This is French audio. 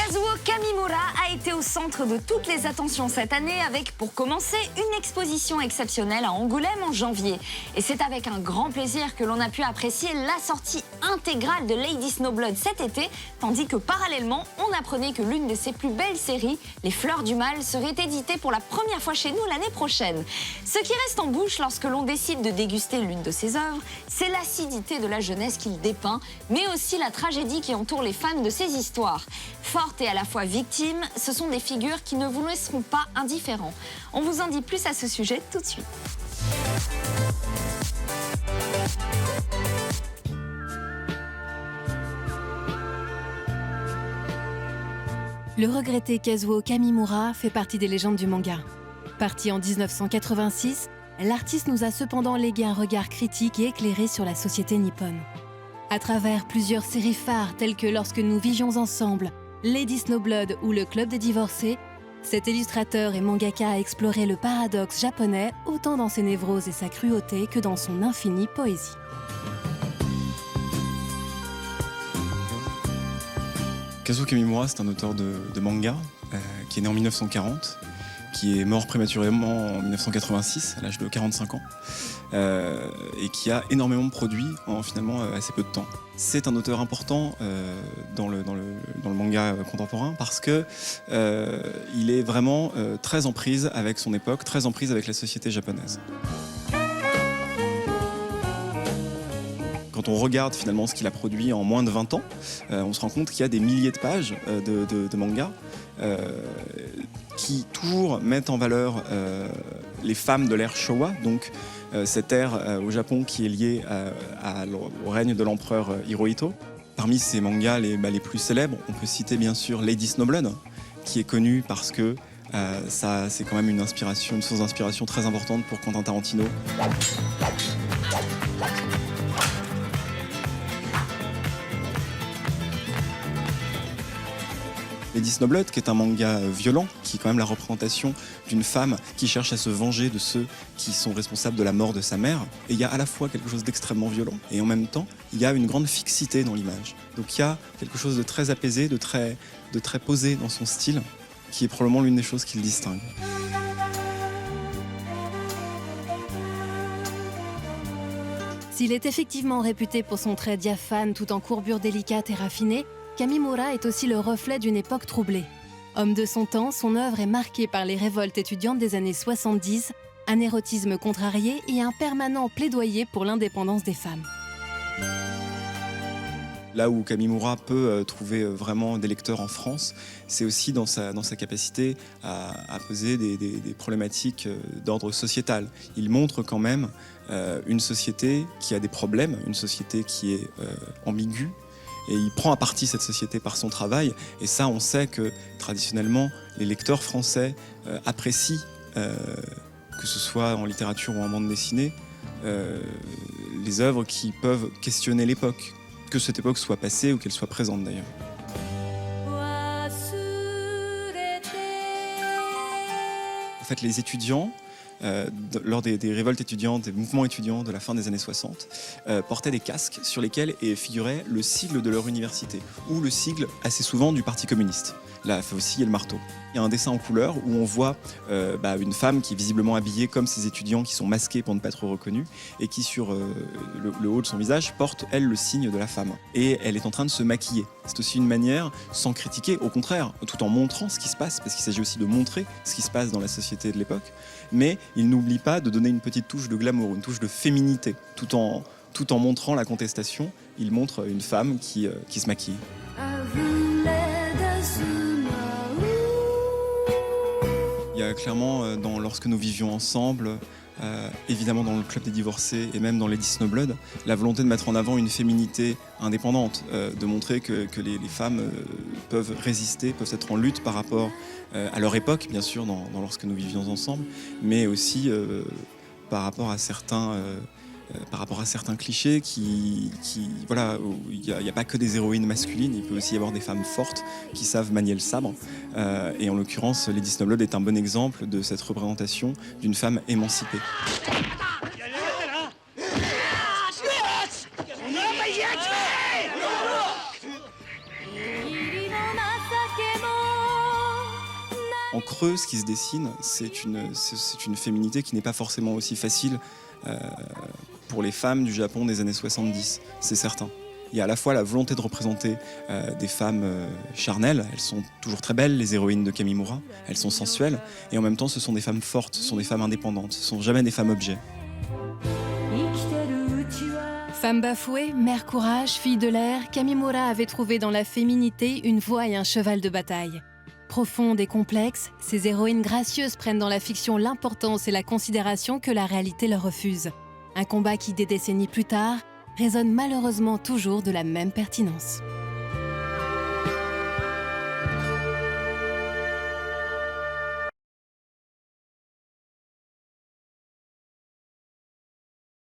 Kazuo Kamimura a été au centre de toutes les attentions cette année avec, pour commencer, une exposition exceptionnelle à Angoulême en janvier. Et c'est avec un grand plaisir que l'on a pu apprécier la sortie intégrale de Lady Snowblood cet été, tandis que parallèlement, on apprenait que l'une de ses plus belles séries, Les Fleurs du Mal, serait éditée pour la première fois chez nous l'année prochaine. Ce qui reste en bouche lorsque l'on décide de déguster l'une de ses œuvres, c'est l'acidité de la jeunesse qu'il dépeint, mais aussi la tragédie qui entoure les fans de ses histoires. Fortes et à la fois victimes, ce sont des figures qui ne vous laisseront pas indifférents. On vous en dit plus à ce sujet tout de suite. Le regretté Kazuo Kamimura fait partie des légendes du manga. Parti en 1986, l'artiste nous a cependant légué un regard critique et éclairé sur la société nippone. À travers plusieurs séries phares telles que Lorsque nous vivions ensemble, Lady Snowblood ou Le Club des divorcés, cet illustrateur et mangaka a exploré le paradoxe japonais autant dans ses névroses et sa cruauté que dans son infinie poésie. Kazuo Kamimura, c'est un auteur de manga qui est né en 1940, qui est mort prématurément en 1986, à l'âge de 45 ans, et qui a énormément produit en finalement assez peu de temps. C'est un auteur important dans le manga contemporain parce que il est vraiment très en prise avec son époque, très en prise avec la société japonaise. Quand on regarde finalement ce qu'il a produit en moins de 20 ans, on se rend compte qu'il y a des milliers de pages de manga qui toujours mettent en valeur les femmes de l'ère Showa, donc cette ère au Japon qui est liée au règne de l'empereur Hirohito. Parmi ces mangas les plus célèbres, on peut citer bien sûr Lady Snowblood, qui est connue parce que c'est quand même une source d'inspiration très importante pour Quentin Tarantino. Lady Snowblood, qui est un manga violent, qui est quand même la représentation d'une femme qui cherche à se venger de ceux qui sont responsables de la mort de sa mère. Et il y a à la fois quelque chose d'extrêmement violent, et en même temps, il y a une grande fixité dans l'image. Donc il y a quelque chose de très apaisé, de très posé dans son style, qui est probablement l'une des choses qui le distingue. S'il est effectivement réputé pour son trait diaphane tout en courbure délicate et raffinée, Kamimura est aussi le reflet d'une époque troublée. Homme de son temps, son œuvre est marquée par les révoltes étudiantes des années 70, un érotisme contrarié et un permanent plaidoyer pour l'indépendance des femmes. Là où Kamimura peut trouver vraiment des lecteurs en France, c'est aussi dans sa capacité à poser des problématiques d'ordre sociétal. Il montre quand même une société qui a des problèmes, une société qui est ambiguë, et il prend à partie cette société par son travail. Et ça, on sait que traditionnellement, les lecteurs français apprécient, que ce soit en littérature ou en bande dessinée, les œuvres qui peuvent questionner l'époque, que cette époque soit passée ou qu'elle soit présente d'ailleurs. En fait, les étudiants, lors des révoltes étudiantes, des mouvements étudiants de la fin des années 60, portaient des casques sur lesquels figurait le sigle de leur université, ou le sigle assez souvent du Parti communiste. Là, fait aussi, il y a le marteau. Il y a un dessin en couleur où on voit une femme qui est visiblement habillée comme ces étudiants qui sont masqués pour ne pas être reconnus et qui, sur le haut de son visage, porte, elle, le signe de la femme. Et elle est en train de se maquiller. C'est aussi une manière, sans critiquer, au contraire, tout en montrant ce qui se passe, parce qu'il s'agit aussi de montrer ce qui se passe dans la société de l'époque. Mais il n'oublie pas de donner une petite touche de glamour, une touche de féminité. Tout en montrant la contestation, il montre une femme qui se maquille. Il y a clairement, Lorsque nous vivions ensemble, évidemment dans Le Club des divorcés et même dans Lady Snowblood, la volonté de mettre en avant une féminité indépendante, de montrer que les femmes peuvent résister, peuvent être en lutte par rapport à leur époque, bien sûr, dans Lorsque nous vivions ensemble, mais aussi par rapport à certains clichés voilà, où il n'y a pas que des héroïnes masculines, il peut aussi y avoir des femmes fortes qui savent manier le sabre. Et en l'occurrence, Lady Snowblood est un bon exemple de cette représentation d'une femme émancipée. En creux, ce qui se dessine, c'est une féminité qui n'est pas forcément aussi facile pour les femmes du Japon des années 70, c'est certain. Il y a à la fois la volonté de représenter des femmes charnelles, elles sont toujours très belles, les héroïnes de Kamimura, elles sont sensuelles, et en même temps ce sont des femmes fortes, ce sont des femmes indépendantes, ce ne sont jamais des femmes objets. Femme bafouée, mère courage, fille de l'air, Kamimura avait trouvé dans la féminité une voix et un cheval de bataille. Profondes et complexes, ces héroïnes gracieuses prennent dans la fiction l'importance et la considération que la réalité leur refuse. Un combat qui, des décennies plus tard, résonne malheureusement toujours de la même pertinence.